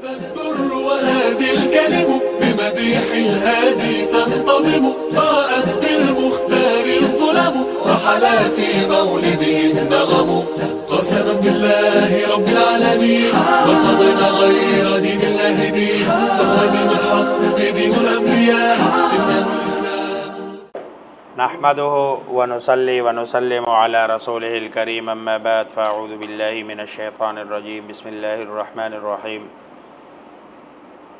Al Durr وهذه الكلم بمديح الهادي تنتظم ضاءت بالمختار الظلم وحلا في مولده النغم قسما بالله رب العالمين ما قضينا غير دين الله دين فهو دين الحق دين الأنبياء إنه الإسلام. نحمده ونصلي ونسلم على رسوله الكريم أما بعد فأعوذ بالله من الشيطان الرجيم بسم الله الرحمن الرحيم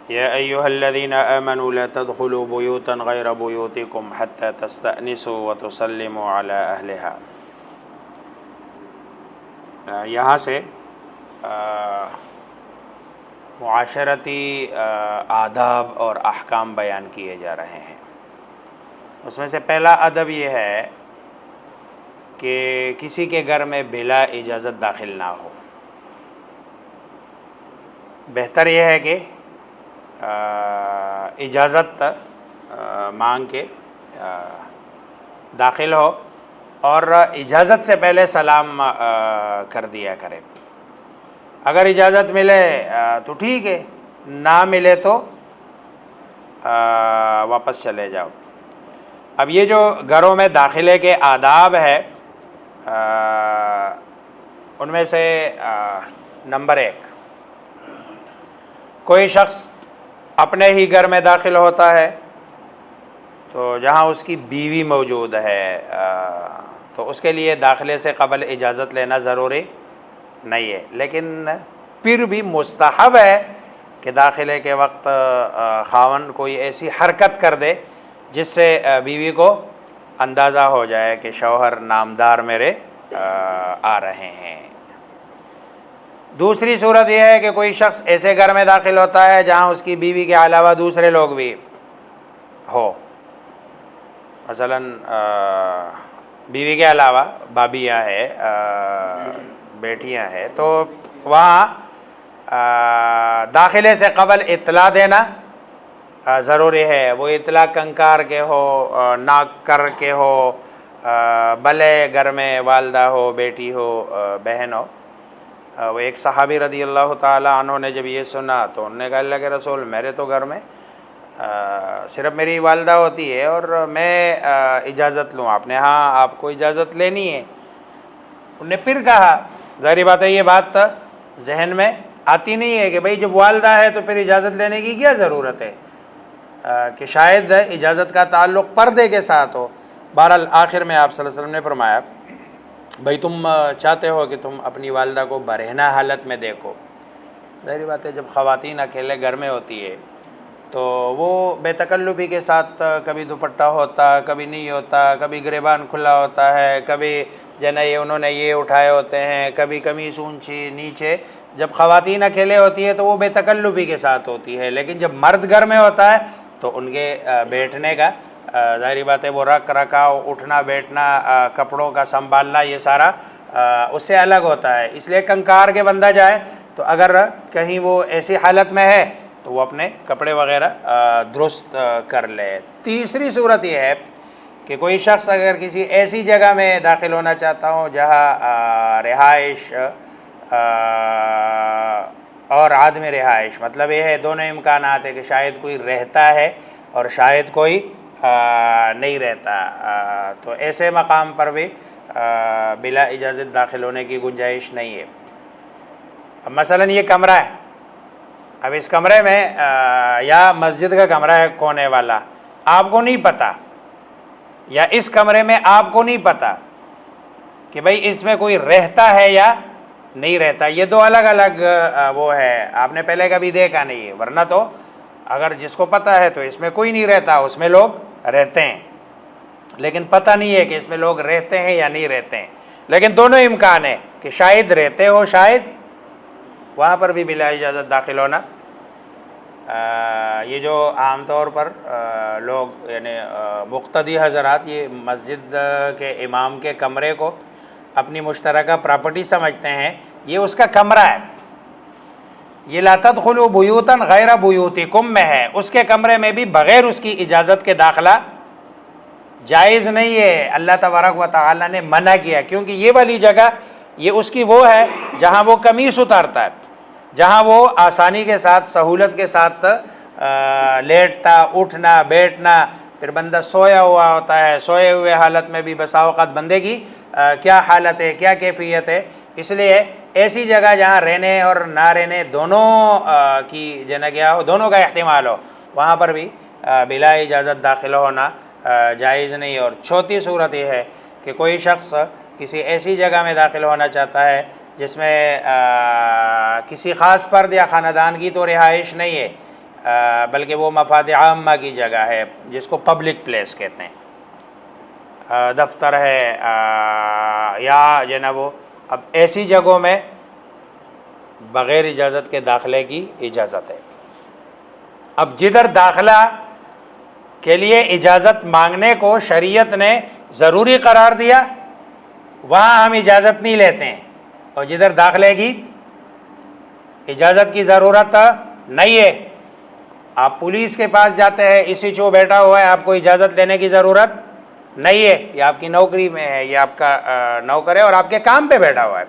يا أيها الذين آمنوا لا تدخلوا بيوتا غير بيوتكم حتى تستأنسوا وتسلموا على أهلها. یہاں سے معاشرتی آداب اور احکام بیان کیے جا رہے ہیں. اس میں سے پہلا ادب یہ ہے کہ کسی کے گھر میں بلا اجازت داخل نہ ہو. بہتر یہ ہے کہ اجازت مانگ کے داخل ہو اور اجازت سے پہلے سلام کر دیا کرے. اگر اجازت ملے تو ٹھیک ہے، نہ ملے تو واپس چلے جاؤ. اب یہ جو گھروں میں داخلے کے آداب ہے ان میں سے نمبر 1، کوئی شخص اپنے ہی گھر میں داخل ہوتا ہے تو جہاں اس کی بیوی موجود ہے تو اس کے لیے داخلے سے قبل اجازت لینا ضروری نہیں ہے، لیکن پھر بھی مستحب ہے کہ داخلے کے وقت خاوند کوئی ایسی حرکت کر دے جس سے بیوی کو اندازہ ہو جائے کہ شوہر نامدار میرے آ رہے ہیں. دوسری صورت یہ ہے کہ کوئی شخص ایسے گھر میں داخل ہوتا ہے جہاں اس کی بیوی کے علاوہ دوسرے لوگ بھی ہو. مثلا بیوی کے علاوہ بھابیاں ہے، بیٹیاں ہیں، تو وہاں داخلے سے قبل اطلاع دینا ضروری ہے. وہ اطلاع کنکار کے ہو، ناک کر کے ہو، بھلے گھر میں والدہ ہو، بیٹی ہو، بہن ہو. وہ ایک صحابی رضی اللہ تعالی عنہ نے جب یہ سنا تو انہوں نے کہا اللہ کے رسول میرے تو گھر میں صرف میری والدہ ہوتی ہے اور میں اجازت لوں، آپ نے ہاں آپ کو اجازت لینی ہے. انہوں نے پھر کہا، ظاہری بات ہے یہ بات ذہن میں آتی نہیں ہے کہ بھئی جب والدہ ہے تو پھر اجازت لینے کی کیا ضرورت ہے، کہ شاید اجازت کا تعلق پردے کے ساتھ ہو. بہرحال آخر میں آپ صلی اللہ علیہ وسلم نے فرمایا بھئی تم چاہتے ہو کہ تم اپنی والدہ کو برہنہ حالت میں دیکھو. ظاہری بات ہے جب خواتین اکیلے گھر میں ہوتی ہے تو وہ بے تکلفی کے ساتھ کبھی دوپٹہ ہوتا، کبھی نہیں ہوتا، کبھی گریبان کھلا ہوتا ہے، کبھی جنہیں انہوں نے یہ اٹھائے ہوتے ہیں، کبھی قمیص اونچی نیچے. جب خواتین اکیلے ہوتی ہے تو وہ بے تکلفی کے ساتھ ہوتی ہے، لیکن جب مرد گھر میں ہوتا ہے تو ان کے بیٹھنے کا ظاہری بات ہے وہ رکھ رکھاؤ، اٹھنا بیٹھنا، کپڑوں کا سنبھالنا، یہ سارا اس سے الگ ہوتا ہے. اس لیے کنکار کے بندہ جائے تو اگر کہیں وہ ایسی حالت میں ہے تو وہ اپنے کپڑے وغیرہ درست کر لے. تیسری صورت یہ ہے کہ کوئی شخص اگر کسی ایسی جگہ میں داخل ہونا چاہتا ہو جہاں رہائش اور عدم رہائش، مطلب یہ ہے دونوں امکانات ہے کہ شاید کوئی رہتا ہے اور شاید کوئی نہیں رہتا، تو ایسے مقام پر بھی بلا اجازت داخل ہونے کی گنجائش نہیں ہے. اب مثلا یہ کمرہ ہے، اب اس کمرے میں یا مسجد کا کمرہ ہے کونے والا، آپ کو نہیں پتہ، یا اس کمرے میں آپ کو نہیں پتہ کہ بھئی اس میں کوئی رہتا ہے یا نہیں رہتا. یہ دو الگ الگ وہ ہے، آپ نے پہلے کبھی دیکھا نہیں ہے. ورنہ تو اگر جس کو پتہ ہے تو اس میں کوئی نہیں رہتا، اس میں لوگ رہتے ہیں، لیکن پتہ نہیں ہے کہ اس میں لوگ رہتے ہیں یا نہیں رہتے ہیں. لیکن دونوں امکان ہے کہ شاید رہتے ہو، شاید وہاں پر بھی بلا اجازت داخل ہونا. یہ جو عام طور پر لوگ یعنی مقتدی حضرات یہ مسجد کے امام کے کمرے کو اپنی مشترکہ پراپرٹی سمجھتے ہیں، یہ اس کا کمرہ ہے. یہ لا تدخلوا بیوتا غیر بیوتکم میں ہے، اس کے کمرے میں بھی بغیر اس کی اجازت کے داخلہ جائز نہیں ہے. اللہ تبارک و تعالی نے منع کیا، کیونکہ یہ والی جگہ یہ اس کی وہ ہے جہاں وہ قمیص اتارتا ہے. جہاں وہ آسانی کے ساتھ سہولت کے ساتھ لیٹتا اٹھنا بیٹھنا، پھر بندہ سویا ہوا ہوتا ہے، سوئے ہوئے حالت میں بھی بسا اوقات بندے کی کیا حالت ہے، کیا کیفیت ہے. اس لیے ایسی جگہ جہاں رہنے اور نہ رہنے دونوں کی جنا کیا ہو، دونوں کا احتمال ہو، وہاں پر بھی بلا اجازت داخل ہونا جائز نہیں. اور چوتھی صورت یہ ہے کہ کوئی شخص کسی ایسی جگہ میں داخل ہونا چاہتا ہے جس میں کسی خاص فرد یا خاندان کی تو رہائش نہیں ہے، بلکہ وہ مفاد عامہ کی جگہ ہے جس کو پبلک پلیس کہتے ہیں، دفتر ہے یا جناب وہ. اب ایسی جگہوں میں بغیر اجازت کے داخلے کی اجازت ہے. اب جدھر داخلہ کے لیے اجازت مانگنے کو شریعت نے ضروری قرار دیا وہاں ہم اجازت نہیں لیتے ہیں، اور جدھر داخلے کی اجازت کی ضرورت نہیں ہے، آپ پولیس کے پاس جاتے ہیں، اسی چو بیٹھا ہوا ہے، آپ کو اجازت لینے کی ضرورت نہیں ہے، یہ آپ کی نوکری میں ہے، یہ آپ کا نوکر ہے اور آپ کے کام پہ بیٹھا ہوا ہے،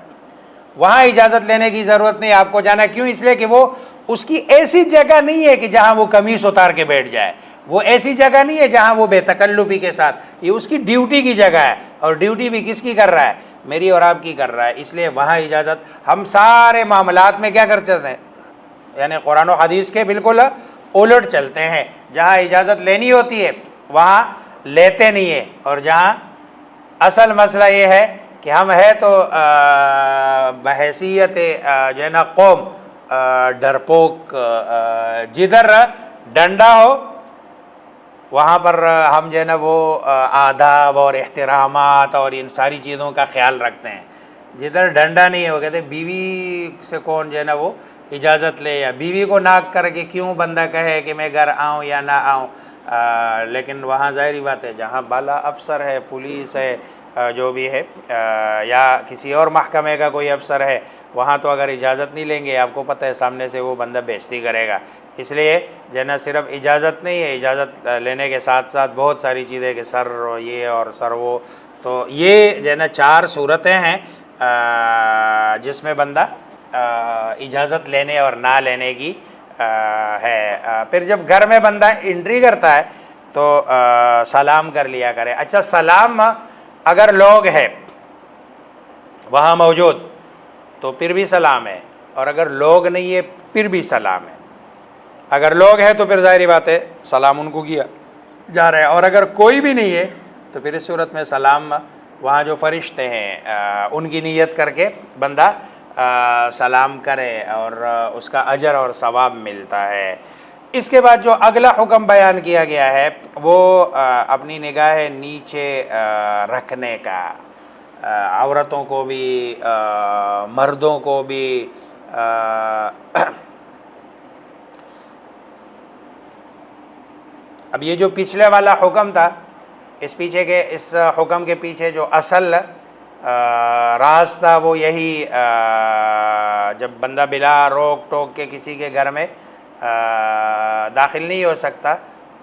وہاں اجازت لینے کی ضرورت نہیں آپ کو جانا. کیوں؟ اس لیے کہ وہ اس کی ایسی جگہ نہیں ہے کہ جہاں وہ قمیص اتار کے بیٹھ جائے، وہ ایسی جگہ نہیں ہے جہاں وہ بے تکلفی کے ساتھ، یہ اس کی ڈیوٹی کی جگہ ہے، اور ڈیوٹی بھی کس کی کر رہا ہے؟ میری اور آپ کی کر رہا ہے. اس لیے وہاں اجازت، ہم سارے معاملات میں کیا کرتے ہیں، یعنی قرآن و حدیث کے بالکل الٹ چلتے ہیں. جہاں اجازت لینی ہوتی ہے وہاں لیتے نہیں ہیں، اور جہاں اصل مسئلہ یہ ہے کہ ہم ہے تو بحیثیت جو ہے نا قوم ڈرپوک، جدھر ڈنڈا ہو وہاں پر ہم جو ہے نا وہ آداب اور احترامات اور ان ساری چیزوں کا خیال رکھتے ہیں. جدھر ڈنڈا نہیں ہے وہ کہتے ہیں بیوی سے کون جو ہے نا وہ اجازت لے، یا بیوی کو ناک کر کے کیوں بندہ کہے کہ میں گھر آؤں یا نہ آؤں. لیکن وہاں ظاہری بات ہے جہاں بالا افسر ہے، پولیس ہے، جو بھی ہے، یا کسی اور محکمے کا کوئی افسر ہے، وہاں تو اگر اجازت نہیں لیں گے آپ کو پتہ ہے سامنے سے وہ بندہ بےعزتی کرے گا. اس لیے جو ہے نا صرف اجازت نہیں ہے، اجازت لینے کے ساتھ ساتھ بہت ساری چیزیں کہ سر یہ اور سر وہ. تو یہ جو ہے نا 4 صورتیں ہیں جس میں بندہ اجازت لینے اور نہ لینے کی ہے. پھر جب گھر میں بندہ انٹری کرتا ہے تو سلام کر لیا کرے. اچھا، سلام اگر لوگ ہے وہاں موجود تو پھر بھی سلام ہے، اور اگر لوگ نہیں ہے پھر بھی سلام ہے. اگر لوگ ہیں تو پھر ظاہری بات ہے سلام ان کو کیا جا رہا ہے، اور اگر کوئی بھی نہیں ہے تو پھر اس صورت میں سلام وہاں جو فرشتے ہیں ان کی نیت کر کے بندہ سلام کرے، اور اس کا اجر اور ثواب ملتا ہے. اس کے بعد جو اگلا حکم بیان کیا گیا ہے وہ اپنی نگاہ نیچے رکھنے کا، عورتوں کو بھی مردوں کو بھی. اب یہ جو پچھلے والا حکم تھا، اس حکم کے پیچھے جو اصل راز تھا وہ یہی، جب بندہ بلا روک ٹوک کے کسی کے گھر میں داخل نہیں ہو سکتا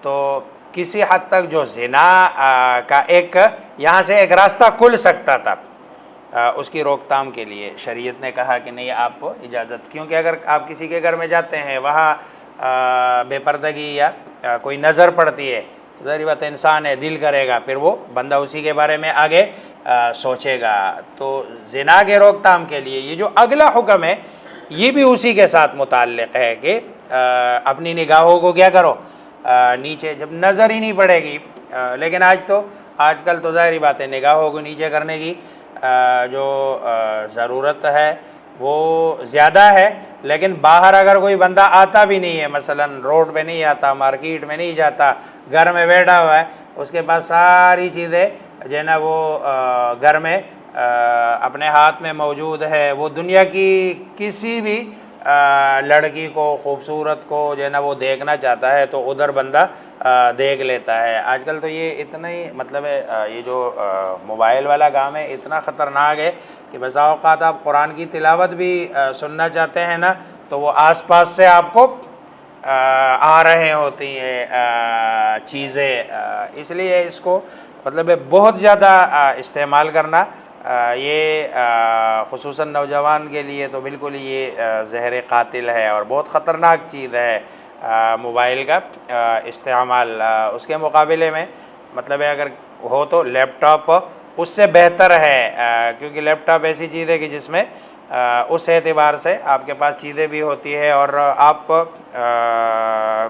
تو کسی حد تک جو زنا کا ایک یہاں سے ایک راستہ کھل سکتا تھا، اس کی روک تھام کے لیے شریعت نے کہا کہ نہیں آپ کو اجازت، کیونکہ اگر آپ کسی کے گھر میں جاتے ہیں وہاں بے پردگی یا کوئی نظر پڑتی ہے، ظاہری بات انسان ہے دل کرے گا، پھر وہ بندہ اسی کے بارے میں آگے سوچے گا. تو زنا کے روک تھام کے لیے یہ جو اگلا حکم ہے یہ بھی اسی کے ساتھ متعلق ہے کہ اپنی نگاہوں کو کیا کرو نیچے، جب نظر ہی نہیں پڑے گی. لیکن آج کل تو ظاہری بات ہے نگاہوں کو نیچے کرنے کی جو ضرورت ہے وہ زیادہ ہے، لیکن باہر اگر کوئی بندہ آتا بھی نہیں ہے، مثلا روڈ پہ نہیں آتا، مارکیٹ میں نہیں جاتا، گھر میں بیٹھا ہوا ہے، اس کے پاس ساری چیزیں جو ہے نا وہ گھر میں اپنے ہاتھ میں موجود ہے، وہ دنیا کی کسی بھی لڑکی کو خوبصورت کو جو ہے نا وہ دیکھنا چاہتا ہے تو ادھر بندہ دیکھ لیتا ہے. آج کل تو یہ اتنا ہی مطلب ہے یہ جو موبائل والا کام ہے اتنا خطرناک ہے کہ بسا اوقات آپ قرآن کی تلاوت بھی سننا چاہتے ہیں نا تو وہ آس پاس سے آپ کو آ رہے ہوتی ہیں چیزیں. اس لیے اس کو مطلب بہت زیادہ استعمال کرنا یہ خصوصاً نوجوان کے لیے تو بالکل یہ زہر قاتل ہے اور بہت خطرناک چیز ہے موبائل کا استعمال. اس کے مقابلے میں مطلب ہے اگر ہو تو لیپ ٹاپ اس سے بہتر ہے، کیونکہ لیپ ٹاپ ایسی چیز ہے کہ جس میں اس اعتبار سے آپ کے پاس چیزیں بھی ہوتی ہے اور آپ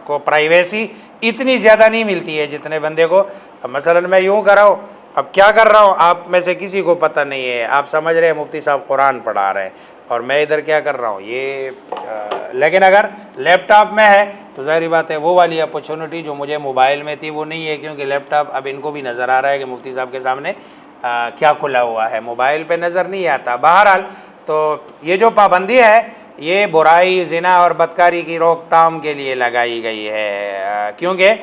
کو پرائیویسی اتنی زیادہ نہیں ملتی ہے جتنے بندے کو. مثلا میں یوں کر رہا ہوں، اب کیا کر رہا ہوں آپ میں سے کسی کو پتہ نہیں ہے، آپ سمجھ رہے ہیں مفتی صاحب قرآن پڑھا رہے ہیں اور میں ادھر کیا کر رہا ہوں یہ. لیکن اگر لیپ ٹاپ میں ہے تو ظاہری بات ہے وہ والی اپرچونٹی جو مجھے موبائل میں تھی وہ نہیں ہے، کیونکہ لیپ ٹاپ اب ان کو بھی نظر آ رہا ہے کہ مفتی صاحب کے سامنے کیا کھلا ہوا ہے، موبائل پہ نظر نہیں آتا. بہرحال تو یہ جو پابندی ہے یہ برائی، زنا اور بدکاری کی روک تھام کے لیے لگائی گئی ہے، کیونکہ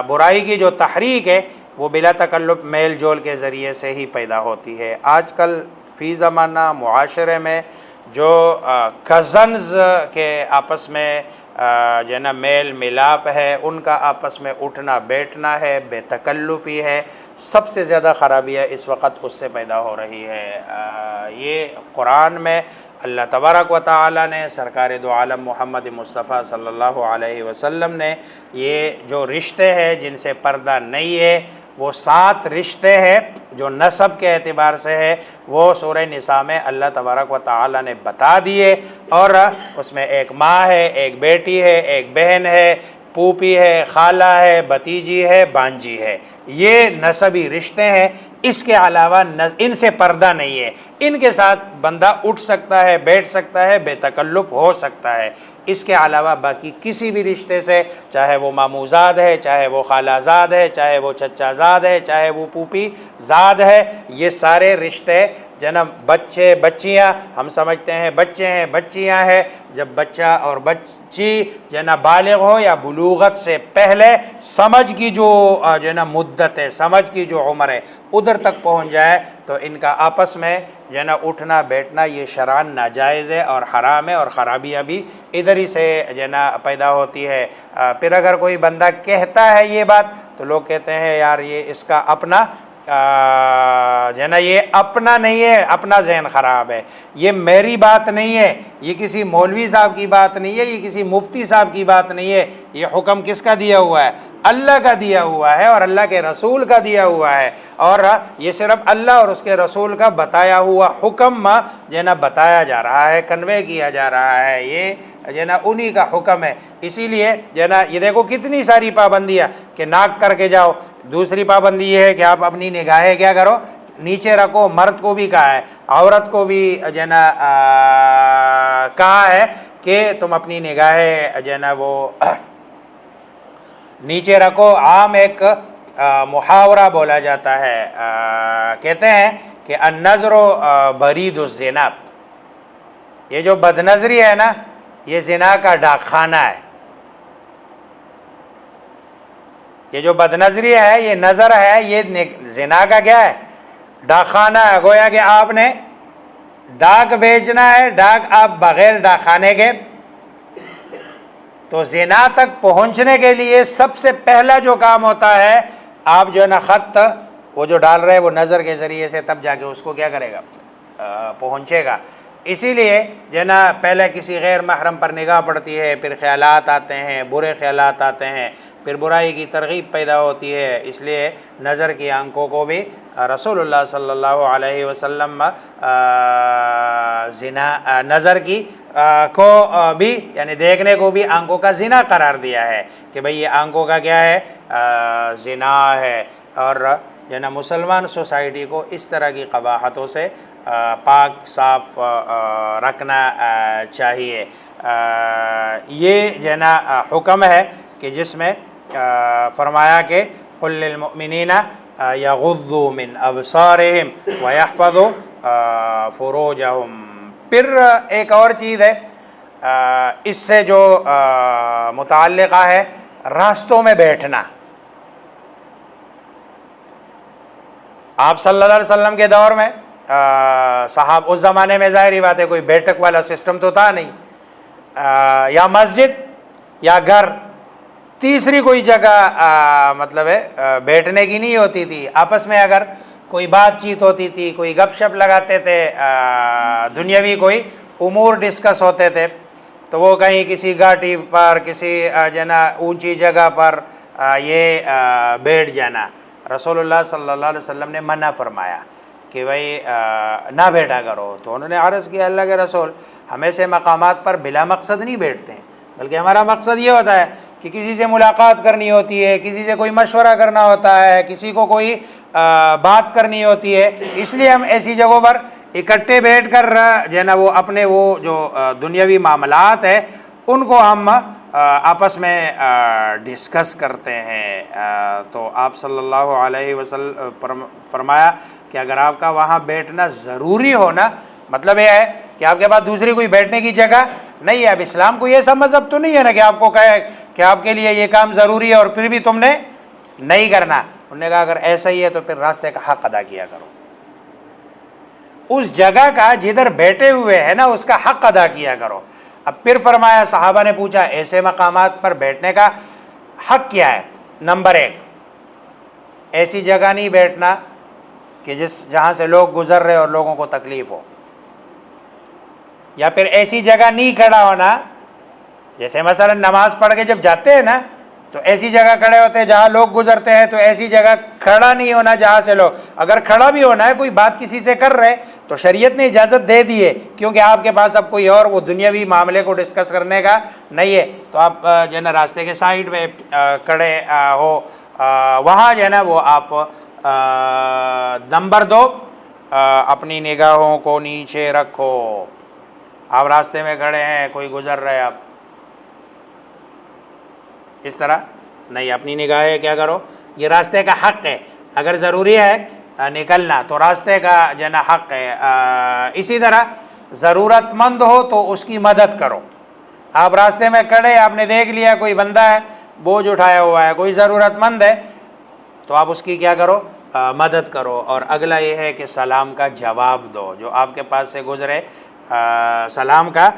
برائی کی جو تحریک ہے وہ بلا تکلف میل جول کے ذریعے سے ہی پیدا ہوتی ہے. آج کل فی زمانہ معاشرے میں جو کزنز کے آپس میں جو ہے نا میل ملاپ ہے، ان کا آپس میں اٹھنا بیٹھنا ہے، بے تکلفی ہے، سب سے زیادہ خرابیاں اس وقت اس سے پیدا ہو رہی ہے. یہ قرآن میں اللہ تبارک و تعالی نے، سرکار دو عالم محمد مصطفیٰ صلی اللہ علیہ وسلم نے یہ جو رشتے ہیں جن سے پردہ نہیں ہے وہ 7 رشتے ہیں جو نسب کے اعتبار سے ہے، وہ سورہ نساء میں اللہ تبارک و تعالی نے بتا دیے. اور اس میں ایک ماں ہے، ایک بیٹی ہے، ایک بہن ہے، پھوپھی ہے، خالہ ہے، بھتیجی ہے، بانجی ہے. یہ نسبی رشتے ہیں. اس کے علاوہ ان سے پردہ نہیں ہے. ان کے ساتھ بندہ اٹھ سکتا ہے، بیٹھ سکتا ہے، بے تکلف ہو سکتا ہے. اس کے علاوہ باقی کسی بھی رشتے سے، چاہے وہ ماموں زاد ہے، چاہے وہ خالہ زاد ہے، چاہے وہ چچا زاد ہے، چاہے وہ پھوپھی زاد ہے، یہ سارے رشتے جنم بچے بچیاں ہم سمجھتے ہیں بچے ہیں بچیاں ہیں. جب بچہ اور بچی جو نا بالغ ہو یا بلوغت سے پہلے سمجھ کی جو نا مدت ہے، سمجھ کی جو عمر ہے ادھر تک پہنچ جائے تو ان کا آپس میں جو نا اٹھنا بیٹھنا یہ شرعاً ناجائز ہے اور حرام ہے، اور خرابیاں بھی ادھر ہی سے جو نا پیدا ہوتی ہے. پھر اگر کوئی بندہ کہتا ہے یہ بات تو لوگ کہتے ہیں یار یہ اس کا اپنا جو ہے نا یہ اپنا نہیں ہے، اپنا ذہن خراب ہے، یہ میری بات نہیں ہے، یہ کسی مولوی صاحب کی بات نہیں ہے، یہ کسی مفتی صاحب کی بات نہیں ہے. یہ حکم کس کا دیا ہوا ہے؟ اللہ کا دیا ہوا ہے اور اللہ کے رسول کا دیا ہوا ہے. اور یہ صرف اللہ اور اس کے رسول کا بتایا ہوا حکم جو ہے نا بتایا جا رہا ہے، کنوے کیا جا رہا ہے. یہ جو ہے نا انہی کا حکم ہے. اسی لیے جو ہے نا یہ دیکھو کتنی ساری پابندیاں کہ ناک کر کے جاؤ. دوسری پابندی یہ ہے کہ آپ اپنی نگاہیں کیا کرو، نیچے رکھو. مرد کو بھی کہا ہے، عورت کو بھی جو ہے نا کہا ہے کہ تم اپنی نگاہیں جو ہے نا وہ نیچے رکھو. عام ایک محاورہ بولا جاتا ہے، کہتے ہیں کہ النظر برید الزنا. یہ جو بد نظری ہے نا یہ زنا کا ڈاک خانہ ہے. یہ جو بد نظری ہے، یہ نظر ہے، یہ زنا کا کیا ہے؟ ڈاک خانہ ہے. گویا کہ آپ نے ڈاک بھیجنا ہے، ڈاک آپ بغیر ڈاک خانے کے. تو زنا تک پہنچنے کے لیے سب سے پہلا جو کام ہوتا ہے، آپ جو ہے نا خط وہ جو ڈال رہے ہیں وہ نظر کے ذریعے سے، تب جا کے اس کو کیا کرے گا؟ پہنچے گا. اسی لیے جو ہے نا پہلے کسی غیر محرم پر نگاہ پڑتی ہے، پھر خیالات آتے ہیں، برے خیالات آتے ہیں، پھر برائی کی ترغیب پیدا ہوتی ہے. اس لیے نظر کی آنکھوں کو بھی رسول اللہ صلی اللہ علیہ وسلم زنا نظر کی کو بھی یعنی دیکھنے کو بھی آنکھوں کا زنا قرار دیا ہے کہ بھئی یہ آنکھوں کا کیا ہے؟ زنا ہے. اور جو ہے نا مسلمان سوسائٹی کو اس طرح کی قباحتوں سے پاک صاف رکھنا چاہیے. یہ جو ہے نا حکم ہے کہ جس میں فرمایا کہ قل للمؤمنین یغضوا من ابصارہم ویحفظوا فروجہم. پھر ایک اور چیز ہے اس سے جو متعلقہ ہے راستوں میں بیٹھنا. آپ صلی اللہ علیہ وسلم کے دور میں صاحب اس زمانے میں ظاہری بات ہے کوئی بیٹھک والا سسٹم تو تھا نہیں، یا مسجد یا گھر، تیسری کوئی جگہ مطلب ہے بیٹھنے کی نہیں ہوتی تھی. آپس میں اگر کوئی بات چیت ہوتی تھی، کوئی گپ شپ لگاتے تھے، دنیاوی کوئی امور ڈسکس ہوتے تھے، تو وہ کہیں کسی گھاٹی پر، کسی جو نا اونچی جگہ پر یہ بیٹھ جانا، رسول اللہ صلی اللہ علیہ وسلم نے منع فرمایا کہ بھائی نہ بیٹھا کرو۔ تو انہوں نے عرض کیا اللہ کے رسول، ہم ایسے مقامات پر بلا مقصد نہیں بیٹھتے ہیں، بلکہ ہمارا مقصد یہ ہوتا ہے کہ کسی سے ملاقات کرنی ہوتی ہے، کسی سے کوئی مشورہ کرنا ہوتا ہے، کسی کو کوئی بات کرنی ہوتی ہے، اس لیے ہم ایسی جگہوں پر اکٹھے بیٹھ کر جو ہے نا وہ اپنے وہ جو دنیاوی معاملات ہے ان کو ہم آپس میں ڈسکس کرتے ہیں۔ تو آپ صلی اللہ علیہ وسلم فرمایا کہ اگر آپ کا وہاں بیٹھنا ضروری ہو نا، مطلب یہ ہے کہ آپ کے پاس دوسری کوئی بیٹھنے کی جگہ نہیں ہے، اب اسلام کو یہ سب مذہب تو نہیں ہے نا کہ آپ کو کہے کہ آپ کے لیے یہ کام ضروری ہے اور پھر بھی تم نے نہیں کرنا۔ انہوں نے کہا اگر ایسا ہی ہے تو پھر راستے کا حق ادا کیا کرو، اس جگہ کا جدھر بیٹھے ہوئے ہیں نا اس کا حق ادا کیا کرو۔ اب پھر فرمایا، صحابہ نے پوچھا ایسے مقامات پر بیٹھنے کا حق کیا ہے؟ نمبر 1، ایسی جگہ نہیں بیٹھنا کہ جہاں سے لوگ گزر رہے اور لوگوں کو تکلیف ہو، یا پھر ایسی جگہ نہیں کھڑا ہونا، جیسے مثلا نماز پڑھ کے جب جاتے ہیں نا تو ایسی جگہ کھڑے ہوتے ہیں جہاں لوگ گزرتے ہیں، تو ایسی جگہ کھڑا نہیں ہونا جہاں سے لوگ، اگر کھڑا بھی ہونا ہے کوئی بات کسی سے کر رہے تو شریعت نے اجازت دے دی ہے، کیونکہ آپ کے پاس اب کوئی اور وہ دنیاوی معاملے کو ڈسکس کرنے کا نہیں ہے، تو آپ جو ہے نا راستے کے سائڈ میں کھڑے ہو، وہاں جو ہے نا وہ آپ نمبر 2 اپنی نگاہوں کو نیچے رکھو۔ آپ راستے میں کھڑے ہیں، کوئی گزر رہے، آپ اس طرح نہیں، اپنی نگاہیں کیا کرو، یہ راستے کا حق ہے، اگر ضروری ہے نکلنا تو راستے کا جو ہے نا حق ہے۔ اسی طرح ضرورت مند ہو تو اس کی مدد کرو۔ آپ راستے میں کھڑے، آپ نے دیکھ لیا کوئی بندہ ہے بوجھ اٹھایا ہوا ہے، کوئی ضرورت مند ہے، تو آپ اس کی کیا کرو، مدد کرو۔ اور اگلا یہ ہے کہ سلام کا جواب دو، جو آپ کے پاس سے گزرے سلام کا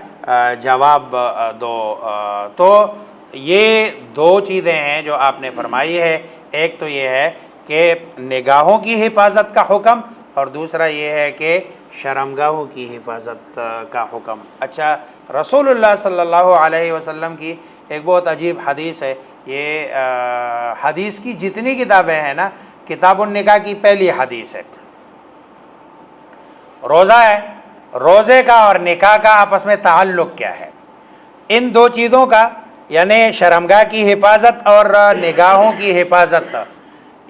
جواب دو۔ تو یہ 2 چیزیں ہیں جو آپ نے فرمائی ہے، ایک تو یہ ہے کہ نگاہوں کی حفاظت کا حکم، اور دوسرا یہ ہے کہ شرمگاہوں کی حفاظت کا حکم۔ اچھا، رسول اللہ صلی اللہ علیہ وسلم کی ایک بہت عجیب حدیث ہے، یہ حدیث کی جتنی کتابیں ہیں نا، کتاب النکاح کی پہلی حدیث ہے۔ روزہ ہے، روزے کا اور نکاح کا آپس میں تعلق کیا ہے؟ ان 2 چیزوں کا، یعنی شرمگاہ کی حفاظت اور نگاہوں کی حفاظت،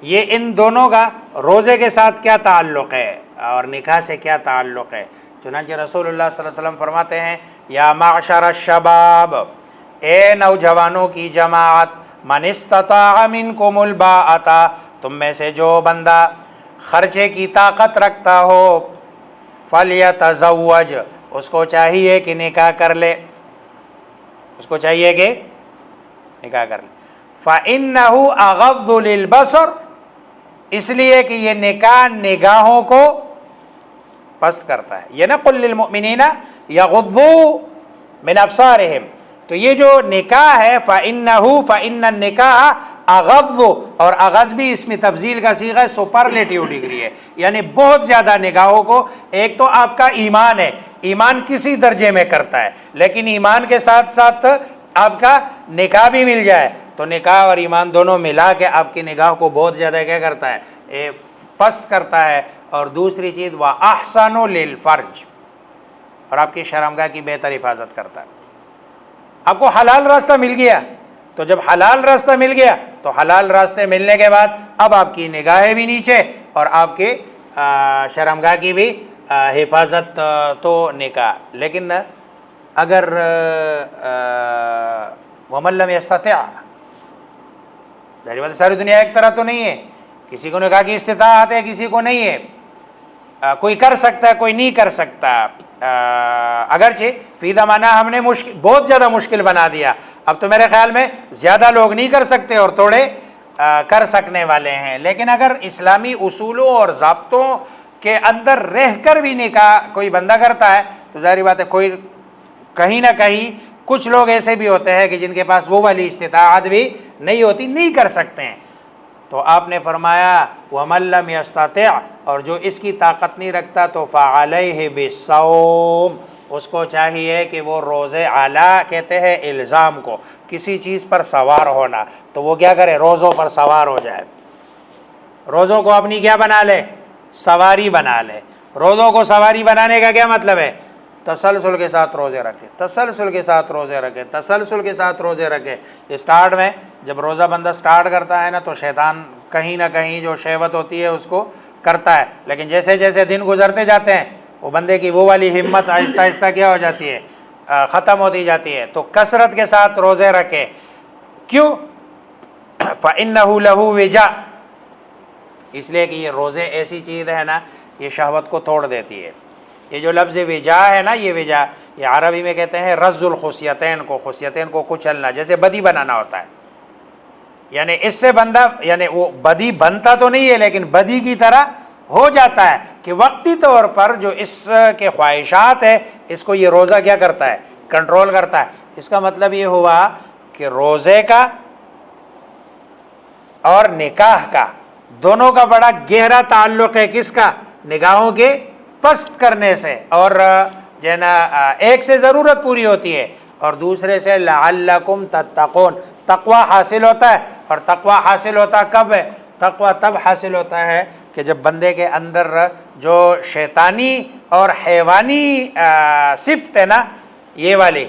یہ ان دونوں کا روزے کے ساتھ کیا تعلق ہے اور نکاح سے کیا تعلق ہے؟ چنانچہ رسول اللہ صلی اللہ علیہ وسلم فرماتے ہیں، یا معشر الشباب، اے نوجوانوں کی جماعت، من استطاع منکم الباءۃ، تم میں سے جو بندہ خرچے کی طاقت رکھتا ہو، فلیتزوج، اس کو چاہیے کہ نکاح کر لے، اس کو چاہیے کہ نکاح کر لے۔ فَإِنَّهُ أَغَضُّ لِلْبَصَرِ، اس لیے کہ یہ نکاح نگاہوں کو پست کرتا ہے۔ یہ نہ قُلْ لِلْمُؤْمِنِينَ يَغُضُّوا مِنْ أَبْصَارِهِمْ، تو یہ جو نکاح ہے فَإِنَّ النِّكَاحَ أَغَضُّ، اور اغض بھی اس میں تفضیل کا صیغہ ہے، سپرلیٹیو ڈگری ہے، یعنی بہت زیادہ نگاہوں کو۔ ایک تو آپ کا ایمان ہے، ایمان کسی درجے میں کرتا ہے، لیکن ایمان کے ساتھ ساتھ آپ کا نکاح بھی مل جائے تو نکاح اور ایمان دونوں ملا کے آپ کی نگاہ کو بہت زیادہ کیا کرتا ہے، پست کرتا ہے۔ اور دوسری چیز وَأَحْسَنُ لِلْفَرْجِ، اور آپ کی شرمگاہ کی بہتر حفاظت کرتا ہے۔ آپ کو حلال راستہ مل گیا، تو جب حلال راستہ مل گیا تو حلال راستے ملنے کے بعد اب آپ کی نگاہیں بھی نیچے اور آپ کی شرمگاہ کی بھی حفاظت، تو نکاح۔ لیکن اگر وَمَن لَّمْ يَسْتَطِعْ، ظاہر بات ساری دنیا ایک طرح تو نہیں ہے، کسی کو نکاح کی استطاعت ہے، کسی کو نہیں ہے، کوئی کر سکتا ہے، کوئی نہیں کر سکتا۔ اگرچہ فی زمانہ ہم نے بہت زیادہ مشکل بنا دیا، اب تو میرے خیال میں زیادہ لوگ نہیں کر سکتے اور تھوڑے کر سکنے والے ہیں، لیکن اگر اسلامی اصولوں اور ضابطوں کے اندر رہ کر بھی نکاح کوئی بندہ کرتا ہے تو ظاہر بات ہے کوئی کہیں نہ کہیں کچھ لوگ ایسے بھی ہوتے ہیں کہ جن کے پاس وہ والی استطاعت بھی نہیں ہوتی، نہیں کر سکتے ہیں، تو آپ نے فرمایا وَمَن لَّمْ يَسْتَطِعْ، اور جو اس کی طاقت نہیں رکھتا تو فَعَلَيْهِ بِالصَّوْمِ، اس کو چاہیے کہ وہ روزے اعلیٰ کہتے ہیں الزام کو، کسی چیز پر سوار ہونا، تو وہ کیا کرے؟ روزوں پر سوار ہو جائے، روزوں کو اپنی کیا بنا لے؟ سواری بنا لے۔ روزوں کو سواری بنانے کا کیا مطلب ہے؟ تسلسل کے ساتھ روزے رکھے، تسلسل کے ساتھ روزے رکھے، تسلسل کے ساتھ روزے رکھے۔ اسٹارٹ میں جب روزہ بندہ سٹارٹ کرتا ہے نا تو شیطان کہیں نہ کہیں جو شہوت ہوتی ہے اس کو کرتا ہے، لیکن جیسے جیسے دن گزرتے جاتے ہیں وہ بندے کی وہ والی ہمت آہستہ آہستہ کیا ہو جاتی ہے؟ ختم ہوتی جاتی ہے۔ تو کثرت کے ساتھ روزے رکھے، کیوں؟ فَإِنَّهُ لَهُ وِجَاء، اس لیے کہ یہ روزے ایسی چیز ہے نا یہ شہوت کو توڑ دیتی ہے۔ یہ جو لفظ وجا ہے نا، یہ وجا یہ عربی میں کہتے ہیں رز الخصیتین کو، خصیتین کو کچلنا، جیسے بدی بنانا ہوتا ہے، یعنی اس سے بندہ یعنی وہ بدی بنتا تو نہیں ہے لیکن بدی کی طرح ہو جاتا ہے کہ وقتی طور پر جو اس کے خواہشات ہے اس کو یہ روزہ کیا کرتا ہے؟ کنٹرول کرتا ہے۔ اس کا مطلب یہ ہوا کہ روزے کا اور نکاح کا دونوں کا بڑا گہرا تعلق ہے، کس کا؟ نگاہوں کے پست کرنے سے، اور جو ہے نا ایک سے ضرورت پوری ہوتی ہے اور دوسرے سے لعلکم تتقون، تقوی حاصل ہوتا ہے۔ اور تقوی حاصل ہوتا کب ہے؟ تقوی تب حاصل ہوتا ہے کہ جب بندے کے اندر جو شیطانی اور حیوانی صفت ہے نا یہ والی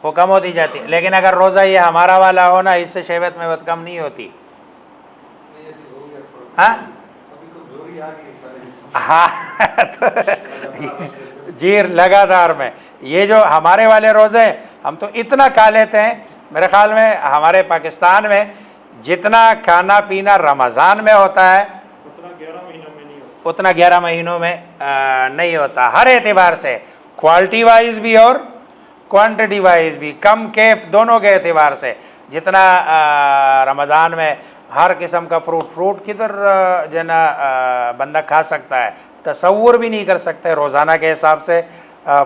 وہ کم ہوتی جاتی ہے۔ لیکن اگر روزہ یہ ہمارا والا ہونا اس سے شہوت میں بہت کم نہیں ہوتی۔ ہاں ہاں جی لگاتار میں یہ جو ہمارے والے روزے ہیں ہم تو اتنا کھا لیتے ہیں، میرے خیال میں ہمارے پاکستان میں جتنا کھانا پینا رمضان میں ہوتا ہے اتنا 11 مہینوں میں نہیں ہوتا، ہر اعتبار سے، کوالٹی وائز بھی اور کوانٹٹی وائز بھی، کم کیف دونوں کے اعتبار سے۔ جتنا رمضان میں ہر قسم کا فروٹ کدھر جو ہے نا بندہ کھا سکتا ہے، تصور بھی نہیں کر سکتے روزانہ کے حساب سے۔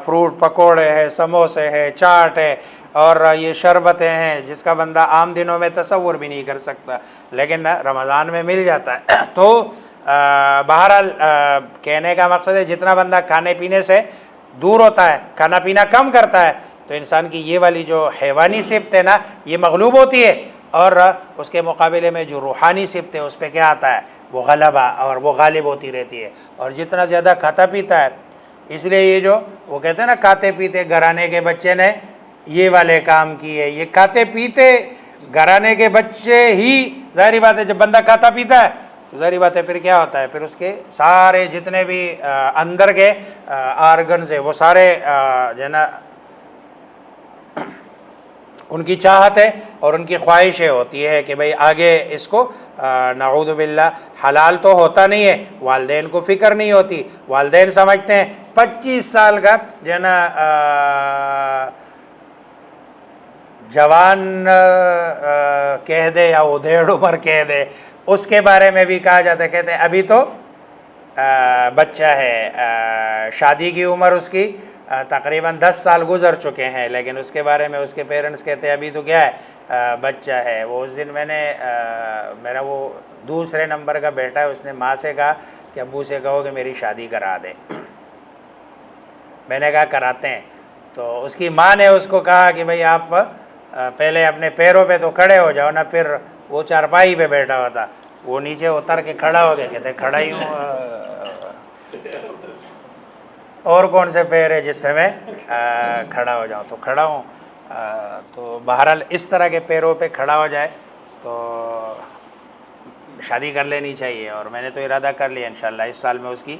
فروٹ پکوڑے ہے، سموسے ہے، چاٹ ہے اور یہ شربتیں ہیں جس کا بندہ عام دنوں میں تصور بھی نہیں کر سکتا، لیکن رمضان میں مل جاتا ہے۔ تو بہرحال کہنے کا مقصد ہے جتنا بندہ کھانے پینے سے دور ہوتا ہے، کھانا پینا کم کرتا ہے، تو انسان کی یہ والی جو حیوانی صفت ہے نا یہ مغلوب ہوتی ہے، اور اس کے مقابلے میں جو روحانی صفت ہے اس پہ کیا آتا ہے؟ وہ غلبہ اور وہ غالب ہوتی رہتی ہے۔ اور جتنا زیادہ کھاتا پیتا ہے، اس لیے یہ جو وہ کہتے ہیں نا کھاتے پیتے گھرانے کے بچے نے یہ والے کام کیے، یہ کھاتے پیتے گھرانے کے بچے ہی، ظاہری بات ہے جب بندہ کھاتا پیتا ہے تو ظاہری بات ہے پھر کیا ہوتا ہے؟ پھر اس کے سارے جتنے بھی اندر کے آرگنز ہیں وہ سارے جو ہے نا ان کی چاہت ہے اور ان کی خواہشیں ہوتی ہے کہ بھئی آگے اس کو نعوذ باللہ حلال تو ہوتا نہیں ہے، والدین کو فکر نہیں ہوتی، والدین سمجھتے ہیں 25 سال کا جو ہے نا جوان کہہ دے یا ادھیڑ عمر کہہ دے، اس کے بارے میں بھی کہا جاتا ہے، کہتے ہیں ابھی تو بچہ ہے، شادی کی عمر اس کی تقریباً 10 سال گزر چکے ہیں، لیکن اس کے بارے میں اس کے پیرنٹس کہتے ہیں ابھی تو کیا ہے؟ بچہ ہے۔ وہ اس دن میں نے میرا وہ دوسرے نمبر کا بیٹا ہے، اس نے ماں سے کہا کہ ابو سے کہو کہ میری شادی کرا دے۔ میں نے کہا کراتے ہیں۔ تو اس کی ماں نے اس کو کہا کہ بھئی آپ پہلے اپنے پیروں پہ تو کھڑے ہو جاؤ نا، پھر وہ چارپائی پہ بیٹھا ہوتا، وہ نیچے اتر کے کھڑا ہو گیا، کہتے کھڑا ہی ہوں، اور کون سے پیر ہے جس پہ میں کھڑا ہو جاؤں؟ تو کھڑا ہوں۔ تو بہرحال اس طرح کے پیروں پہ کھڑا ہو جائے تو شادی کر لینی چاہیے، اور میں نے تو ارادہ کر لیا انشاءاللہ اس سال میں اس کی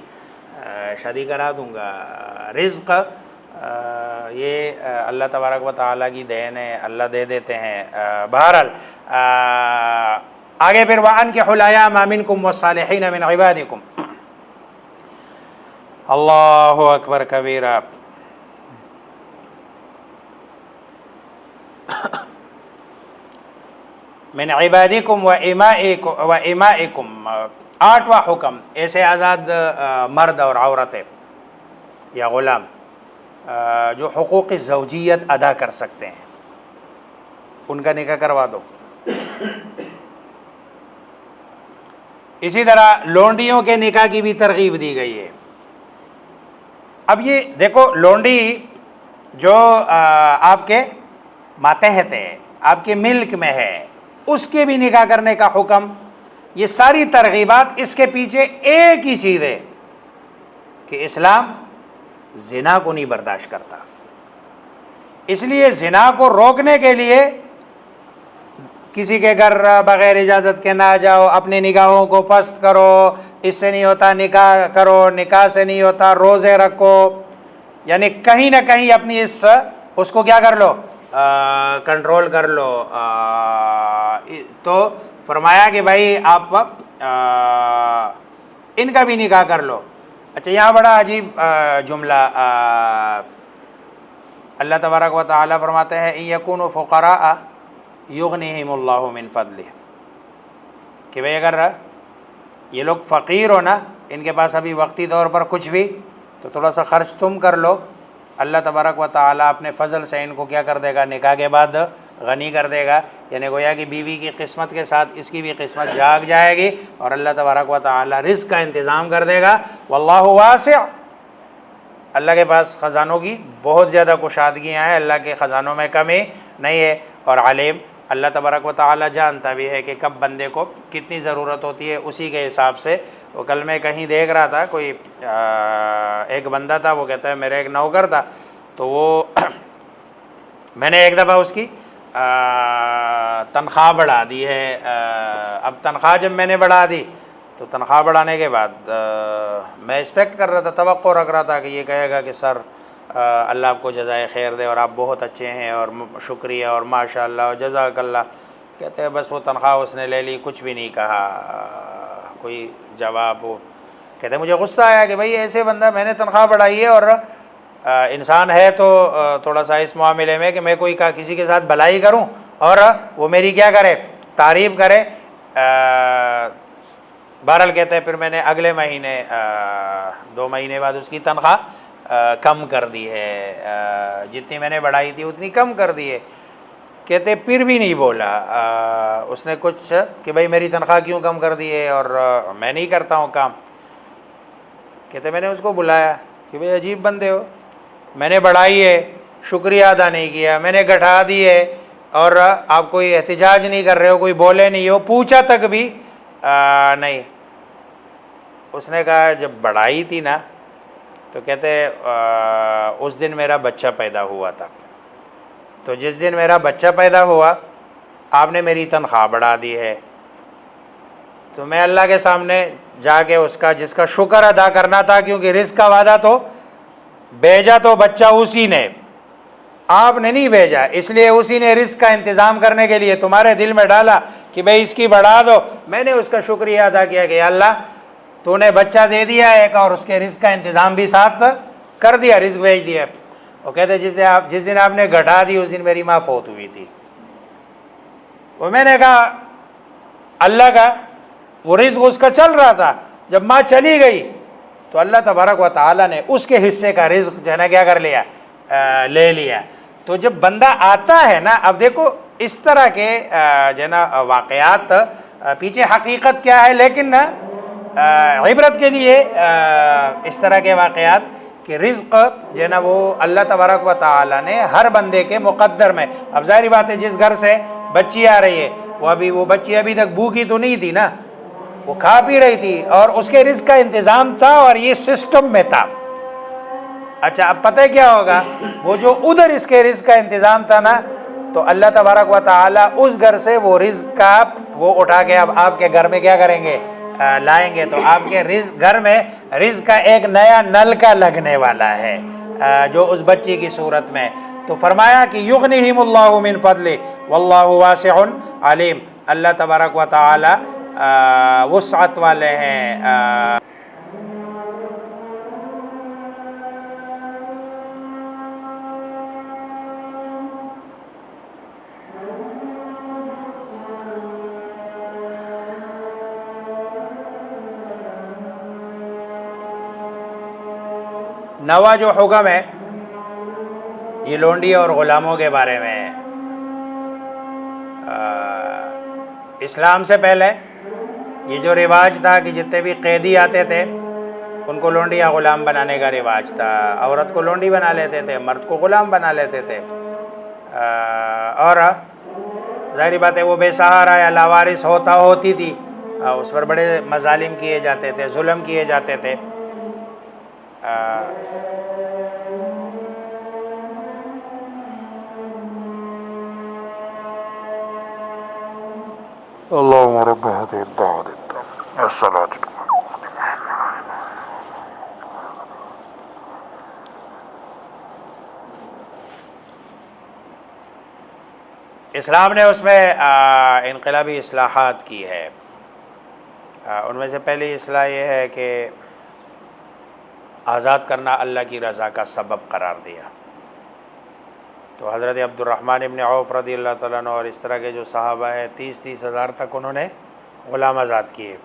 شادی کرا دوں گا۔ رزق یہ اللہ تبارک و تعالیٰ کی دین ہے، اللہ دے دیتے ہیں۔ بہرحال آگے پھر وَأَنكِحُوا الْأَيَامَ مِنكُمْ وَالصَّالِحِينَ مِنْ عِبَادِكُمْ، اللہ اکبر کبیرہ۔ من عبادکم و امائکم، 8واں حکم، ایسے آزاد مرد اور عورتیں یا غلام جو حقوق زوجیت ادا کر سکتے ہیں ان کا نکاح کروا دو۔ اسی طرح لونڈیوں کے نکاح کی بھی ترغیب دی گئی ہے۔ اب یہ دیکھو لونڈی جو آپ کے ماتحت ہے، آپ کے ملک میں ہے، اس کے بھی نکاح کرنے کا حکم، یہ ساری ترغیبات اس کے پیچھے ایک ہی چیز ہے کہ اسلام زنا کو نہیں برداشت کرتا۔ اس لیے زنا کو روکنے کے لیے کسی کے گھر بغیر اجازت کے نہ جاؤ، اپنی نگاہوں کو پست کرو، اس سے نہیں ہوتا نکاح کرو، نکاح سے نہیں ہوتا روزے رکھو، یعنی کہیں نہ کہیں اپنی اس کو کیا کر لو، کنٹرول کر لو۔ تو فرمایا کہ بھائی آپ ان کا بھی نکاح کر لو۔ اچھا یہاں بڑا عجیب جملہ اللہ تبارک و تعالیٰ فرماتے ہیں ان یکونوا فقراء یغنیہم اللہ من فضلہ، کہ بھئی اگر یہ لوگ فقیر ہو نا، ان کے پاس ابھی وقتی طور پر کچھ بھی، تو تھوڑا سا خرچ تم کر لو، اللہ تبارک و تعالیٰ اپنے فضل سے ان کو کیا کر دے گا، نکاح کے بعد غنی کر دے گا۔ یعنی گویا کہ بیوی کی قسمت کے ساتھ اس کی بھی قسمت جاگ جائے گی اور اللہ تبارک و تعالیٰ رزق کا انتظام کر دے گا۔ واللہ واسع، اللہ کے پاس خزانوں کی بہت زیادہ کشادگیاں ہیں، اللہ کے خزانوں میں کمی نہیں ہے۔ اور علیم، اللہ تبارک و تعالیٰ جانتا بھی ہے کہ کب بندے کو کتنی ضرورت ہوتی ہے، اسی کے حساب سے۔ وہ کل میں کہیں دیکھ رہا تھا، کوئی ایک بندہ تھا، وہ کہتا ہے میرا ایک نوکر تھا، تو وہ میں نے ایک دفعہ اس کی تنخواہ بڑھا دی ہے۔ اب تنخواہ جب میں نے بڑھا دی تو تنخواہ بڑھانے کے بعد میں ایکسپیکٹ کر رہا تھا، توقع رکھ رہا تھا کہ یہ کہے گا کہ سر اللہ آپ کو جزائے خیر دے اور آپ بہت اچھے ہیں اور شکریہ اور ماشاء اللہ اور جزاک اللہ۔ کہتے ہیں بس وہ تنخواہ اس نے لے لی، کچھ بھی نہیں کہا، کوئی جواب۔ وہ کہتے ہیں مجھے غصہ آیا کہ بھائی ایسے بندہ، میں نے تنخواہ بڑھائی ہے اور انسان ہے تو تھوڑا سا اس معاملے میں کہ میں کوئی کسی کے ساتھ بھلائی کروں اور وہ میری کیا کرے، تعریف کرے۔ بہرحال کہتے ہیں پھر میں نے اگلے مہینے 2 مہینے بعد اس کی تنخواہ کم کر دی ہے، جتنی میں نے بڑھائی تھی اتنی کم کر دی ہے۔ کہتے پھر بھی نہیں بولا اس نے کچھ کہ بھائی میری تنخواہ کیوں کم کر دی ہے اور میں نہیں کرتا ہوں کام۔ کہتے میں نے اس کو بلایا کہ بھائی عجیب بندے ہو، میں نے بڑھائی ہے، شکریہ ادا نہیں کیا، میں نے گھٹا دی ہے اور آپ کوئی احتجاج نہیں کر رہے ہو، کوئی بولے نہیں ہو، پوچھا تک بھی نہیں۔ اس نے کہا جب بڑھائی تھی نا تو کہتے اس دن میرا بچہ پیدا ہوا تھا، تو جس دن میرا بچہ پیدا ہوا آپ نے میری تنخواہ بڑھا دی ہے، تو میں اللہ کے سامنے جا کے اس کا جس کا شکر ادا کرنا تھا، کیونکہ رزق کا وعدہ تو بھیجا تو بچہ اسی نے، آپ نے نہیں بھیجا، اس لیے اسی نے رزق کا انتظام کرنے کے لیے تمہارے دل میں ڈالا کہ بھئی اس کی بڑھا دو۔ میں نے اس کا شکریہ ادا کیا کہ اللہ تو نے بچہ دے دیا ایک اور اس کے رزق کا انتظام بھی ساتھ کر دیا، رزق بھیج دیا۔ وہ کہتے جس دن آپ نے گھٹا دی اس دن میری ماں فوت ہوئی تھی۔ وہ میں نے کہا اللہ کا وہ رزق اس کا چل رہا تھا، جب ماں چلی گئی تو اللہ تبارک و تعالیٰ نے اس کے حصے کا رزق جو ہے نا کیا کر لیا، لے لیا۔ تو جب بندہ آتا ہے نا، اب دیکھو اس طرح کے جو ہے نا واقعات، پیچھے حقیقت کیا ہے لیکن عبرت کے لیے اس طرح کے واقعات کہ رزق جو ہے نا وہ اللہ تبارک و تعالیٰ نے ہر بندے کے مقدر میں۔ اب ظاہری بات ہے جس گھر سے بچی آ رہی ہے وہ بچی ابھی تک بھوکی تو نہیں تھی نا، وہ کھا پی رہی تھی اور اس کے رزق کا انتظام تھا اور یہ سسٹم میں تھا۔ اچھا اب پتہ کیا ہوگا، وہ جو ادھر اس کے رزق کا انتظام تھا نا، تو اللہ تبارک و تعالیٰ اس گھر سے وہ رزق کا وہ اٹھا کے اب آپ کے گھر میں کیا کریں گے، لائیں گے۔ تو آپ کے گھر میں رزق کا ایک نیا نلکا لگنے والا ہے جو اس بچی کی صورت میں۔ تو فرمایا کہ یغنیہم اللہ من فضلہ واللہ واسع علیم، اللہ تبارک و تعالی وسعت والے ہیں۔ نواں جو حکم ہے یہ لونڈی اور غلاموں کے بارے میں ہے۔ اسلام سے پہلے یہ جو رواج تھا کہ جتنے بھی قیدی آتے تھے ان کو لونڈی یا غلام بنانے کا رواج تھا. عورت کو لونڈی بنا لیتے تھے, مرد کو غلام بنا لیتے تھے, اور ظاہری بات ہے وہ بے سہارا یا لاوارث ہوتی تھی, اس پر بڑے مظالم کیے جاتے تھے, ظلم کیے جاتے تھے. اللهم رب هذه الدعوة التامة والصلاة اسلام نے اس میں انقلابی اصلاحات کی ہے. ان میں سے پہلی اصلاح یہ ہے کہ آزاد کرنا اللہ کی رضا کا سبب قرار دیا. تو حضرت عبد الرحمن ابن عوف رضی اللہ تعالیٰ عنہ اور اس طرح کے جو صحابہ ہیں 30 ہزار تک انہوں نے غلام آزاد کیے.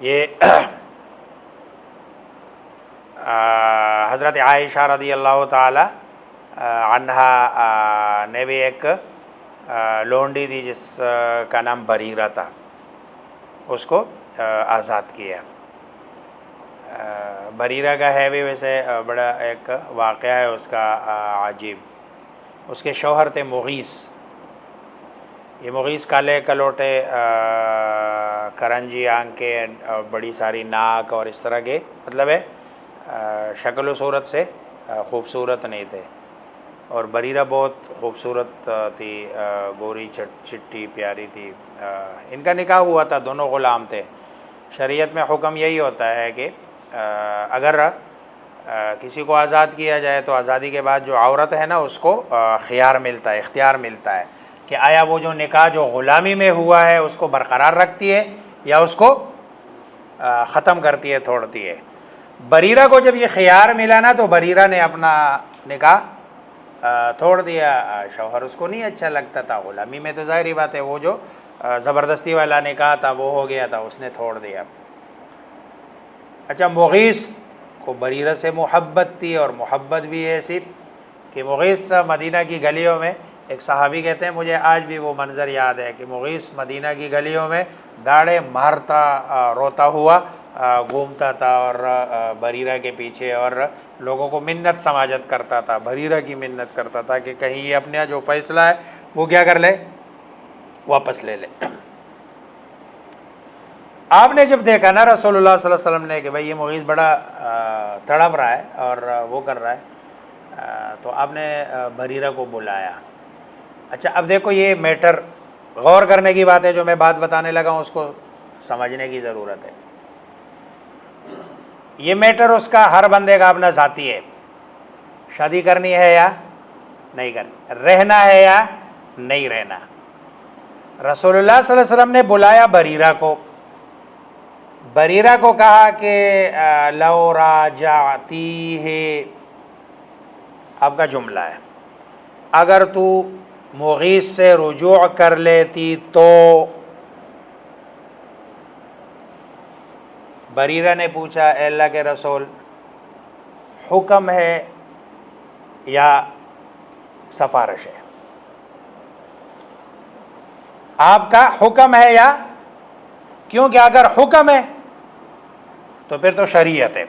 یہ حضرت عائشہ رضی اللہ تعالی عنہا نے بھی ایک لونڈی تھی جس کا نام بریرہ تھا, اس کو آزاد کیا. بریرہ کا ہے بھی ویسے بڑا ایک واقعہ ہے اس کا عجیب. اس کے شوہر تھے مغیث. یہ مغیث کالے کلوٹے, کرنجی آنکھیں, بڑی ساری ناک اور اس طرح کے, مطلب ہے شکل و صورت سے خوبصورت نہیں تھے. اور بریرہ بہت خوبصورت تھی, گوری چٹی پیاری تھی. ان کا نکاح ہوا تھا, دونوں غلام تھے. شریعت میں حکم یہی ہوتا ہے کہ اگر کسی کو آزاد کیا جائے تو آزادی کے بعد جو عورت ہے نا اس کو خیار ملتا ہے, اختیار ملتا ہے کہ آیا وہ جو نکاح جو غلامی میں ہوا ہے اس کو برقرار رکھتی ہے یا اس کو ختم کرتی ہے, توڑتی ہے. بریرہ کو جب یہ خیار ملا نا تو بریرہ نے اپنا نکاح توڑ دیا. شوہر اس کو نہیں اچھا لگتا تھا, غلامی میں تو ظاہری بات ہے وہ جو زبردستی والا نکاح تھا وہ ہو گیا تھا, اس نے توڑ دیا. اچھا, مغیث کو بریرہ سے محبت تھی, اور محبت بھی ایسی کہ مغیث مدینہ کی گلیوں میں, ایک صحابی کہتے ہیں مجھے آج بھی وہ منظر یاد ہے کہ مغیث مدینہ کی گلیوں میں داڑے مارتا روتا ہوا گھومتا تھا, اور بریرہ کے پیچھے, اور لوگوں کو منت سماجت کرتا تھا, بریرہ کی منت کرتا تھا کہ کہیں یہ اپنا جو فیصلہ ہے وہ کیا کر لے, واپس لے لے. آپ نے جب دیکھا نا رسول اللہ صلی اللہ علیہ وسلم نے کہ بھائی یہ مغیث بڑا تڑپ رہا ہے اور وہ کر رہا ہے, تو آپ نے بریرہ کو بلایا. اچھا, اب دیکھو یہ میٹر غور کرنے کی بات ہے, جو میں بات بتانے لگا ہوں اس کو سمجھنے کی ضرورت ہے. یہ میٹر اس کا ہر بندے کا اپنا ذاتی ہے. شادی کرنی ہے یا نہیں کرنی, رہنا ہے یا نہیں رہنا. رسول اللہ صلی اللہ علیہ وسلم نے بلایا بریرہ کو. بریرہ کو کہا کہ لو راجعتی ہے, آپ کا جملہ ہے, اگر تو مغیث سے رجوع کر لیتی تو. بریرہ نے پوچھا اے اللہ کے رسول حکم ہے یا سفارش ہے؟ آپ کا حکم ہے یا, کیونکہ اگر حکم ہے تو پھر تو شریعت ہے,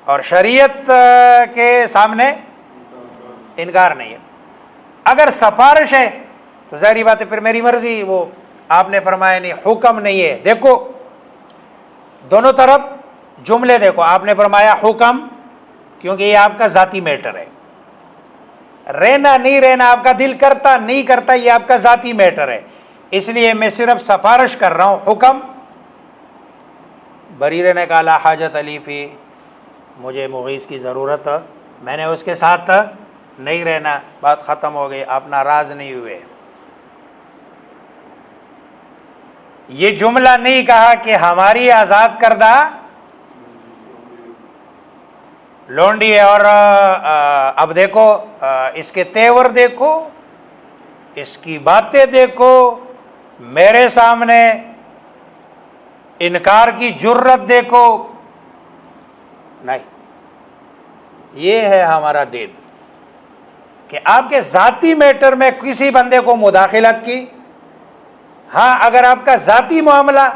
اور شریعت کے سامنے انکار نہیں ہے. اگر سفارش ہے تو ظاہری بات ہے پھر میری مرضی. وہ آپ نے فرمایا نہیں, حکم نہیں ہے. دیکھو دونوں طرف جملے دیکھو, آپ نے فرمایا حکم کیونکہ یہ آپ کا ذاتی میٹر ہے, رہنا نہیں رہنا آپ کا دل کرتا نہیں کرتا یہ آپ کا ذاتی میٹر ہے, اس لیے میں صرف سفارش کر رہا ہوں, حکم. بریرہ نے کہا لا حاجت علی فی, مجھے مغیث کی ضرورت, میں نے اس کے ساتھ نہیں رہنا. بات ختم ہو گئی, آپ ناراض نہیں ہوئے. یہ جملہ نہیں کہا کہ ہماری آزاد کردہ لونڈی ہے, اور اب دیکھو اس کے تیور دیکھو, اس کی باتیں دیکھو, میرے سامنے انکار کی جرت دیکھو. نہیں, یہ ہے ہمارا دین کہ آپ کے ذاتی میٹر میں کسی بندے کو مداخلت کی ہاں اگر آپ کا ذاتی معاملہ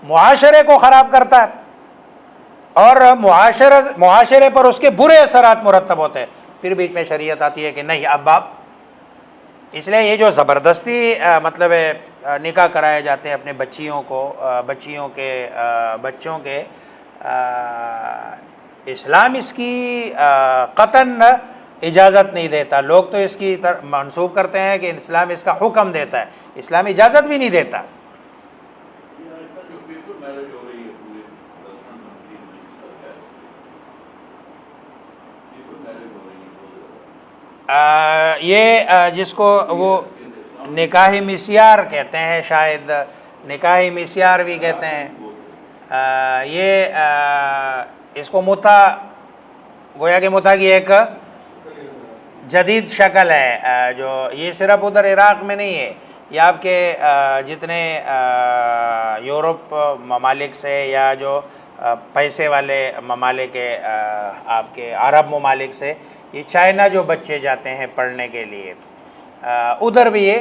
معاشرے کو خراب کرتا ہے اور معاشرے پر اس کے برے اثرات مرتب ہوتے ہیں، پھر بیچ میں شریعت آتی ہے کہ نہیں اب آپ، اس لیے یہ جو زبردستی مطلب نکاح کرائے جاتے ہیں اپنے بچیوں کو، بچوں کے، اسلام اس کی قطعاً اجازت نہیں دیتا. لوگ تو اس کی منسوب کرتے ہیں کہ اسلام اس کا حکم دیتا ہے، اسلام اجازت بھی نہیں دیتا. یہ جس کو وہ نکاحی مسیار کہتے ہیں، شاید نکاحی مسیار بھی کہتے ہیں، یہ اس کو گویا کہ متع کی ایک جدید شکل ہے، جو یہ صرف ادھر عراق میں نہیں ہے، یہ آپ کے جتنے یورپ ممالک سے یا جو پیسے والے ممالک آپ کے عرب ممالک سے، یہ چائنا جو بچے جاتے ہیں پڑھنے کے لیے، ادھر بھی یہ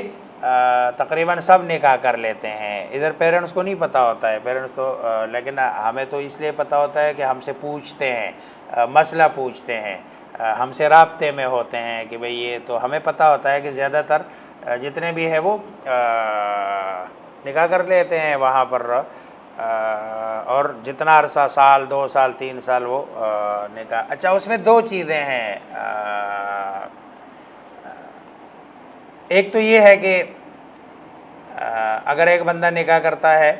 تقریباً سب نکاح کر لیتے ہیں. ادھر پیرنٹس کو نہیں پتہ ہوتا ہے، پیرنٹس تو لیکن ہمیں تو اس لیے پتہ ہوتا ہے کہ ہم سے پوچھتے ہیں، مسئلہ پوچھتے ہیں، ہم سے رابطے میں ہوتے ہیں کہ بھئی یہ، تو ہمیں پتہ ہوتا ہے کہ زیادہ تر جتنے بھی ہیں وہ نکاح کر لیتے ہیں وہاں پر، اور جتنا عرصہ، سال 2 سال 3 سال وہ نکاح. اچھا اس میں 2 چیزیں ہیں، ایک تو یہ ہے کہ اگر ایک بندہ نکاح کرتا ہے،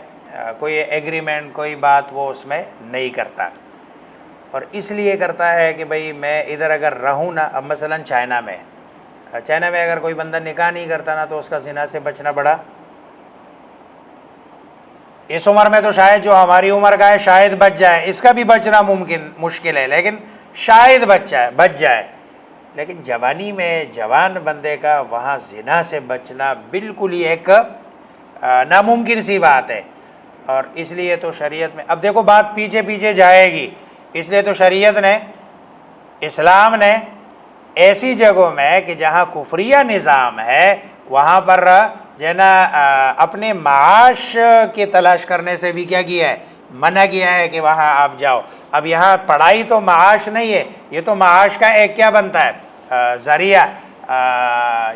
کوئی ایگریمنٹ کوئی بات وہ اس میں نہیں کرتا، اور اس لیے کرتا ہے کہ بھئی میں ادھر اگر رہوں نا، اب مثلا چائنا میں اگر کوئی بندہ نکاح نہیں کرتا نا تو اس کا زنا سے بچنا بڑا، اس عمر میں تو شاید جو ہماری عمر کا ہے شاید بچ جائے، اس کا بھی بچنا مشکل ہے، لیکن شاید بچ جائے. لیکن جوانی میں جوان بندے کا وہاں زنا سے بچنا بالکل ہی ایک ناممکن سی بات ہے. اور اس لیے تو شریعت میں، اب دیکھو بات پیچھے جائے گی، اس لیے تو شریعت نے، اسلام نے ایسی جگہوں میں کہ جہاں کفریہ نظام ہے وہاں پر جو ہے نا اپنے معاش کی تلاش کرنے سے بھی کیا کیا ہے، منع کیا ہے کہ وہاں آپ جاؤ. اب یہاں پڑھائی تو معاش نہیں ہے، یہ تو معاش کا ایک کیا بنتا ہے، ذریعہ.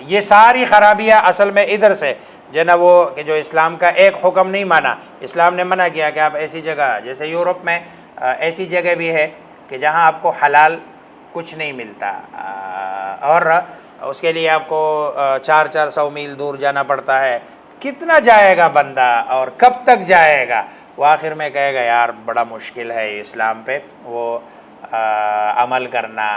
یہ ساری خرابیاں اصل میں ادھر سے جو ہے نا، وہ کہ جو اسلام کا ایک حکم نہیں مانا، اسلام نے منع کیا کہ آپ ایسی جگہ، جیسے یورپ میں ایسی جگہ بھی ہے کہ جہاں آپ کو حلال کچھ نہیں ملتا، اور اس کے لیے آپ کو 400 میل دور جانا پڑتا ہے. کتنا جائے گا بندہ اور کب تک جائے گا؟ وہ آخر میں کہے گا یار بڑا مشکل ہے اسلام پہ وہ عمل کرنا،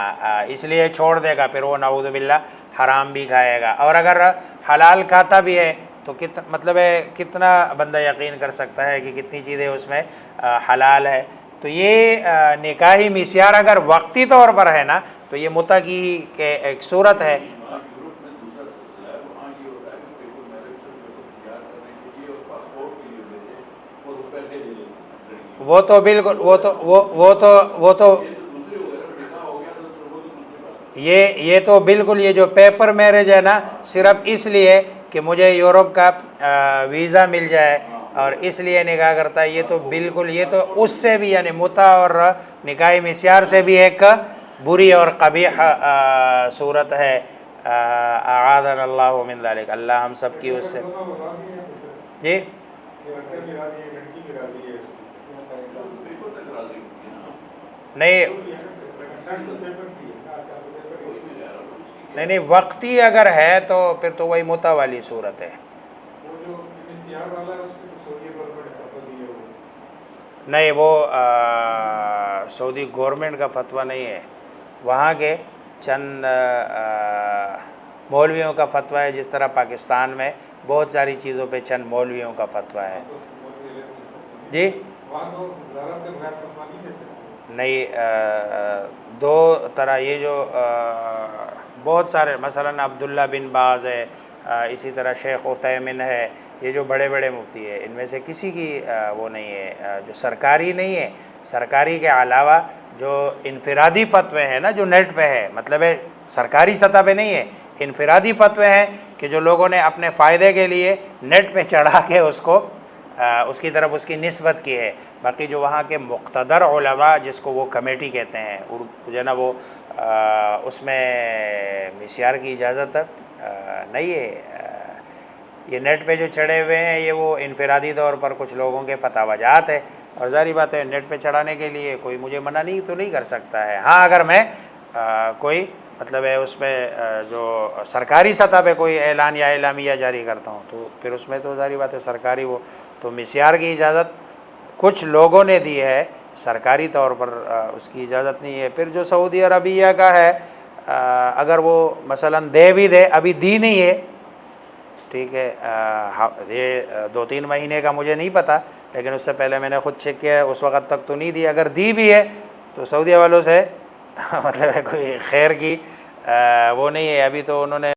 اس لیے چھوڑ دے گا. پھر وہ نعوذ باللہ حرام بھی کھائے گا. اور اگر حلال کھاتا بھی ہے تو مطلب ہے کتنا بندہ یقین کر سکتا ہے کہ کتنی چیزیں اس میں حلال ہے. تو یہ نکاحی مسیار اگر وقتی طور پر ہے نا تو یہ متع کی ایک صورت ہے. وہ تو بالکل وہ تو یہ تو بالکل، یہ جو پیپر میرج ہے نا صرف اس لیے کہ مجھے یورپ کا ویزا مل جائے اور اس لیے نکاح کرتا ہے، یہ تو بالکل، یہ تو اس سے بھی یعنی متع اور نکاحی مسیار سے بھی ایک بری اور قبیح صورت ہے. اعاذنا اللہ من ذلک، اللہ ہم سب کی اس سے. جی نہیں وقتی اگر ہے تو پھر تو وہی متع والی صورت ہے. نہیں وہ سعودی گورنمنٹ کا فتویٰ نہیں ہے، وہاں کے چند مولویوں کا فتویٰ ہے. جس طرح پاکستان میں بہت ساری چیزوں پہ چند مولویوں کا فتویٰ ہے. جی نہیں، 2 طرح، یہ جو بہت سارے مثلا عبداللہ بن باز ہے، اسی طرح شیخ عثیمین ہے، یہ جو بڑے بڑے مفتی ہیں ان میں سے کسی کی وہ نہیں ہے جو سرکاری نہیں ہے. سرکاری کے علاوہ جو انفرادی فتوے ہیں نا جو نیٹ پہ ہے، مطلب ہے سرکاری سطح پہ نہیں ہے، انفرادی فتوے ہیں کہ جو لوگوں نے اپنے فائدے کے لیے نیٹ پہ چڑھا کے اس کی طرف اس کی نسبت کی ہے. باقی جو وہاں کے مقتدر علماء جس کو وہ کمیٹی کہتے ہیں جو ہے نا وہ اس میں مسیار کی اجازت نہیں ہے. یہ نیٹ پہ جو چڑھے ہوئے ہیں یہ وہ انفرادی طور پر کچھ لوگوں کے فتاوی جات ہے اور ظاہری بات ہے نیٹ پہ چڑھانے کے لیے کوئی مجھے منع نہیں کر سکتا ہے. ہاں اگر میں کوئی مطلب ہے اس میں جو سرکاری سطح پہ کوئی اعلان یا اعلامیہ جاری کرتا ہوں تو پھر اس میں تو ظاہری بات ہے سرکاری وہ تو مسیار کی اجازت کچھ لوگوں نے دی ہے, سرکاری طور پر اس کی اجازت نہیں ہے. پھر جو سعودی عربیہ کا ہے اگر وہ مثلاً دے بھی دے, ابھی دی نہیں ہے, ٹھیک ہے, یہ 2-3 مہینے کا مجھے نہیں پتہ, لیکن اس سے پہلے میں نے خود چیک کیا ہے, اس وقت تک تو نہیں دی. اگر دی بھی ہے تو سعودیہ والوں سے مطلب ہے کوئی خیر کی وہ نہیں ہے. ابھی تو انہوں نے